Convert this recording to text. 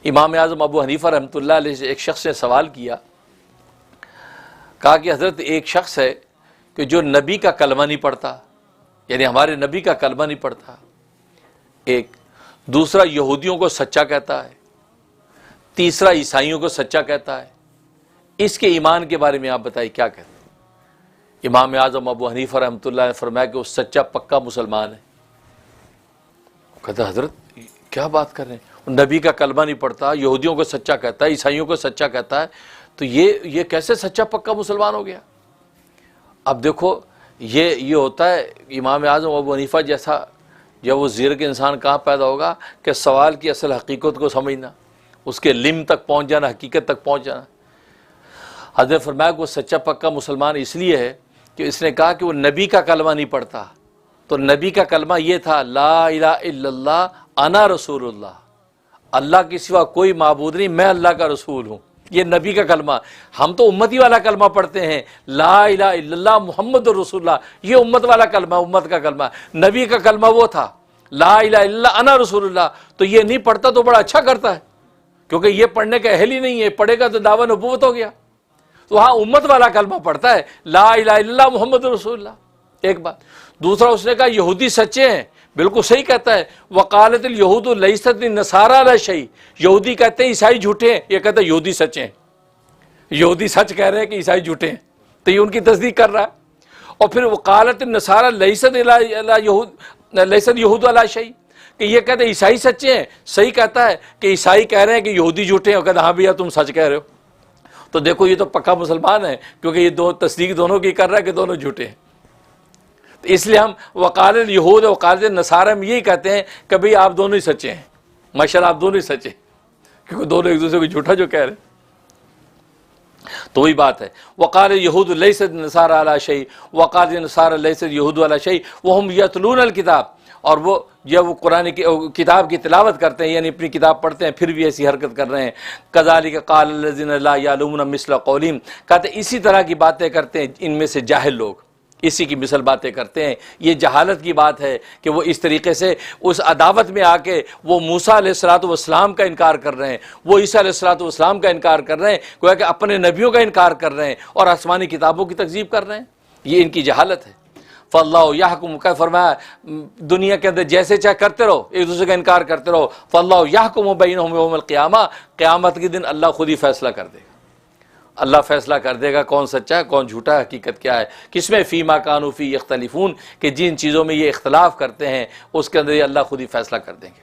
امام اعظم ابو حنیفہ رحمۃ اللہ علیہ سے ایک شخص نے سوال کیا، کہا کہ حضرت ایک شخص ہے کہ جو نبی کا کلمہ نہیں پڑھتا، یعنی ہمارے نبی کا کلمہ نہیں پڑھتا، ایک دوسرا یہودیوں کو سچا کہتا ہے، تیسرا عیسائیوں کو سچا کہتا ہے، اس کے ایمان کے بارے میں آپ بتائیے کیا کہتے ہیں؟ امام اعظم ابو حنیفہ رحمۃ اللہ نے فرمایا کہ وہ سچا پکا مسلمان ہے۔ وہ کہتا حضرت کیا بات کر رہے ہیں، وہ نبی کا کلمہ نہیں پڑھتا، یہودیوں کو سچا کہتا ہے، عیسائیوں کو سچا کہتا ہے، تو یہ کیسے سچا پکا مسلمان ہو گیا؟ اب دیکھو یہ ہوتا ہے امام اعظم ابو حنیفہ جیسا جب وہ زیرک انسان کہاں پیدا ہوگا کہ سوال کی اصل حقیقت کو سمجھنا، اس کے لم تک پہنچ جانا، حقیقت تک پہنچ جانا۔ حضرت فرمایا کہ وہ سچا پکا مسلمان اس لیے ہے کہ اس نے کہا کہ وہ نبی کا کلمہ نہیں پڑھتا، تو نبی کا کلمہ یہ تھا لا الہ الا اللہ انا رسول اللہ، اللہ کے سوا کوئی معبود نہیں، میں اللہ کا رسول ہوں، یہ نبی کا کلمہ۔ ہم تو امتی والا کلمہ پڑھتے ہیں، لا الہ الا اللہ محمد رسول اللہ، یہ امت والا کلمہ، امت کا کلمہ۔ نبی کا کلمہ وہ تھا لا الہ الا اللہ انا رسول اللہ، تو یہ نہیں پڑھتا تو بڑا اچھا کرتا ہے، کیونکہ یہ پڑھنے کا اہل ہی نہیں ہے، پڑھے گا تو دعویٰ نبوت ہو گیا۔ تو ہاں امت والا کلمہ پڑھتا ہے لا الہ الا اللہ محمد رسول اللہ، ایک بات۔ دوسرا اس نے کہا یہودی سچے ہیں، بالکل صحیح کہتا ہے، وقالت الیہود لیست النصارى علی شیء، یہودی کہتے ہیں عیسائی جھوٹے ہیں، یہ کہتا ہے یہودی سچے ہیں، یہودی سچ کہہ رہے ہیں کہ عیسائی جھوٹے ہیں، تو یہ ان کی تصدیق کر رہا ہے۔ اور پھر وقالت النصارى لیست یہود علی شیء، کہ یہ کہتے ہیں عیسائی سچے ہیں، صحیح کہتا ہے کہ عیسائی کہہ رہے ہیں کہ یہودی جھوٹے ہیں، اور کہتا ہے ہاں بھیا تم سچ کہہ رہے ہو۔ تو دیکھو یہ تو پکا مسلمان ہے، کیونکہ یہ دو تصدیق دونوں کی کر رہا ہے کہ دونوں جھوٹے ہیں۔ تو اس لیے ہم وقال الیہود وقال النصارى میں یہی کہتے ہیں کہ بھئی آپ دونوں ہی سچے ہیں، ماشاءاللہ آپ دونوں ہی سچے ہیں، کیونکہ دونوں ایک دوسرے کو جھوٹا جو کہہ رہے ہیں۔ تو وہی بات ہے، وقال الیہود لیست النصارى علی شیء وقال النصارى لیست یہود علی شیء وہم یتلون الکتاب، اور وہ جب وہ قرآن کی کتاب کی تلاوت کرتے ہیں، یعنی اپنی کتاب پڑھتے ہیں، پھر بھی ایسی حرکت کر رہے ہیں۔ کذالک قال الذین لا یعلمون مثل قولہم، کہتے ہیں اسی طرح کی باتیں کرتے ہیں ان میں سے جاہل لوگ، اسی کی مثل باتیں کرتے ہیں۔ یہ جہالت کی بات ہے کہ وہ اس طریقے سے اس عداوت میں آ کے وہ موسیٰ علیہ الصلوۃ والسلام کا انکار کر رہے ہیں، وہ عیسیٰ علیہ الصلوۃ والسلام کا انکار کر رہے ہیں، گویا کہ اپنے نبیوں کا انکار کر رہے ہیں اور آسمانی کتابوں کی تکذیب کر رہے ہیں۔ یہ ان کی جہالت ہے۔ فاللہ یحکم، کا فرمایا دنیا کے اندر جیسے چاہے کرتے رہو، ایک دوسرے کا انکار کرتے رہو، فاللہ یحکم بینہم یوم القیامہ، قیامت کے دن اللہ خود ہی فیصلہ کر دے گا، اللہ فیصلہ کر دے گا کون سچا ہے کون جھوٹا ہے، حقیقت کیا ہے، کس میں فیما کانوا فیہ یختلفون، کہ جن چیزوں میں یہ اختلاف کرتے ہیں اس کے اندر یہ اللہ خود ہی فیصلہ کر دیں گے۔